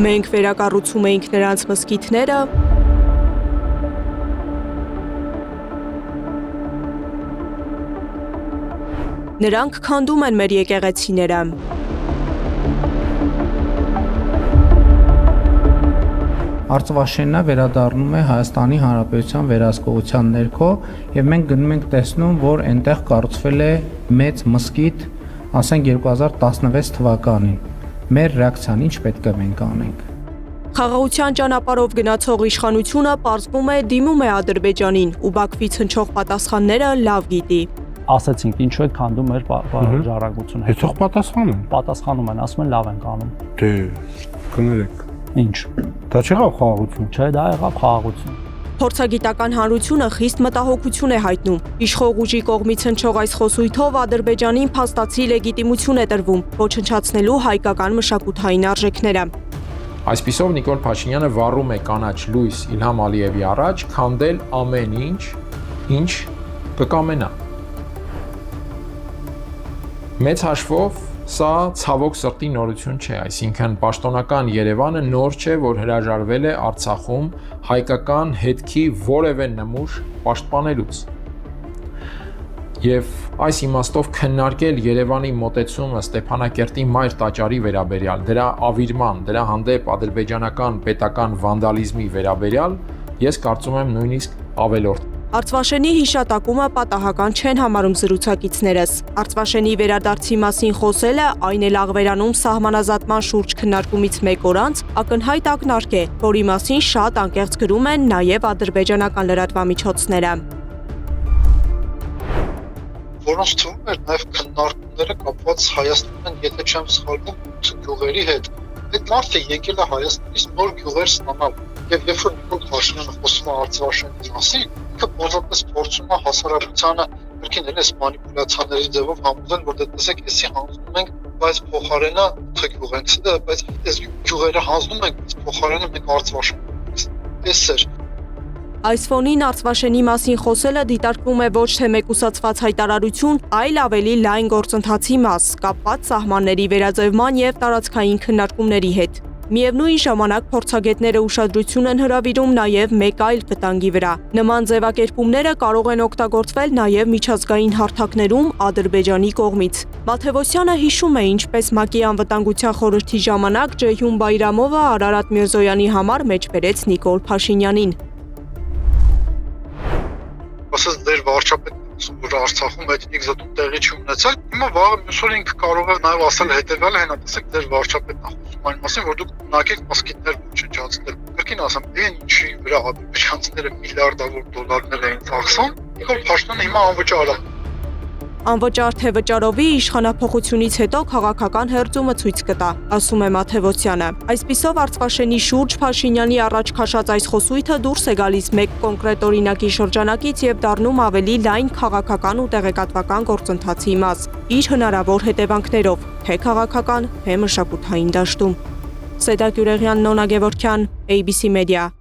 Մենք վերակառուցում էինք նրանց մզկիթները, նրանք քանդում են մեր եկեղեցիները։ Արծվաշենը վերադառնում է Հայաստանի Հանրապետության վերահսկողության ներքո եւ մենք գնում ենք տեսնում, որ այնտեղ կառուցվել է մեծ մզկիթ, ասենք 2016 թվականին։ Մեր ռեակցիան ինչ պետք է մենք անենք։ Խաղաղության ճանապարհով գնացող իշխանությունը պարզվում է դիմում է Ադրբեջանին ու Բաքվից հնչող պատասխանները լավ գիտի։ Ասացինք ինչու է քանդում մեր ժառանգությունը։ Հետո պատասխանում։ Պատասխանում են, ասում են լավ ենք անում։ Դե կներեք։ Ինչ։ Դա չեղավ խաղաղություն։ Չէ, դա եղավ խաղաղություն։ Փորձագիտական հանրությունը խիստ մտահոգություն է հայտնում։ Իշխող ուժի կողմից հնչող այս խոսույթով Ադրբեջանին փաստացի լեգիտիմություն է տրվում, ոչնչացնելու հայկական մշակութային արժեքները։ Այսպիսով Նիկոլ Փաշինյանը վառում է կանաչ լույս Իլհամ Ալիևի առաջ քանդել ամեն ինչ կկամենա։ Մեծ հաշվով սա ցավոք սրտի նորություն չէ, այսինքն պաշտոնական Երևանը նոր չէ, որ հրաժարվել է Արցախում հայկական հետքի որևէ նմուշ պաշտպանելուց։ Եվ այս իմաստով քննարկել Երևանի մոտեցումը Ստեփանակերտի մայր տաճարի վերաբերյալ, դրա ավիրման, դրա հանդեպ ադրբեջանական պետական վանդալիզմի վերաբերյալ, ես կարծում եմ նույնիսկ ավելորդ։ Արցվաշենի հիշատակումը պատահական չեն համարում զրուցակիցներս։ Արցվաշենի վերադարձի մասին խոսելը, այն էլ Աղվերանում սահմանազատման շուրջ քննարկումից մեկ օր անց, ակնհայտ ակնարկ է, որի մասին շատ անկեղծ գրում են նաև ադրբեջանական լրատվամիջոցները։ Որոնց թվում էր նաև քննարկումները կապված Հայաստանին, եթե չեմ սխալվում, գյուղերի հետ։ Այդ մարդը եկել է Հայաստանից նոր գյուղեր ստանալ, եւ երբ որ Նիկոլ Փաշինյանը խոսում է Արցվաշենի մասին, ինքը պարզապես փորձում է հասարակությանը կրկին այս մանիպուլյացիաների ձևով համոզել, որ դե տեսեք, էսի հանձնում ենք, բայց փոխարենը գյուղ ենք, բայց այս գյուղերը հանձնում ենք, բայց փոխարենը մենք Արցվաշեն ենք։ Էս էր։ Այս ֆոնին Արցվաշենի մասին խոսելը դիտարկվում է ոչ թե մեկուսացված հայտարարություն, այլ ավելի լայն գործընթացի մաս, կապված սահմանների վերաձևման եւ տարածքային քննարկումների հետ։ Միևնույն ժամանակ փորձագետները ուշադրություն են հրավիրում նաև մեկ այլ վտանգի վրա։ Նման ձևակերպումները կարող են օգտագործվել նաև միջազգային հարթակներում Ադրբեջանի կողմից։ Մաթևոսյանը հիշում է, ինչպես ՄԱԿ-ի անվտանգության խորհրդի ժամանակ Ջեյհուն Բայրամովը Արարատ Միրզոյանի համար մեջբերեց Նիկոլ Փաշինյանին։ Ասես դեր վարչապետն ասում, որ Արցախում էթնիկ զտում տեղի չունեցել, հիմա վաղը մյուս օր ինքը կարող է նաև ասել հետևյալը, հենա տեսեք դեր վարչապետն ասում այն մասին, որ դուք ունակեք մոսկիտներ ոչնչացնել։ Կրկին ասեմ, դեն ինչի վրա ադրբեջանցիները միլիարդավոր դոլարներ էին ծախսում, Նիկոլ Փաշինյանը հիմա անվճար է։ Անվճար թե վճարովի իշխանափոխությունից հետո քաղաքական հերձումը ցույց կտա, ասում է Մաթևոսյանը։ Այսպիսով Արցվաշենի շուրջ Փաշինյանի առաջ քաշած այս խոսույթը դուրս է գալիս մեկ կոնկրետ օրինակի շրջանակից եւ դառնում ավելի լայն քաղաքական ու տեղեկատվական գործընթացի մաս, իր հնարավոր հետևանքներով, թե քաղաքական, թե մշակութային դաշտում։ Սեդա Գյուրեղյան, Նոնա Գևորգյան, ABC Media։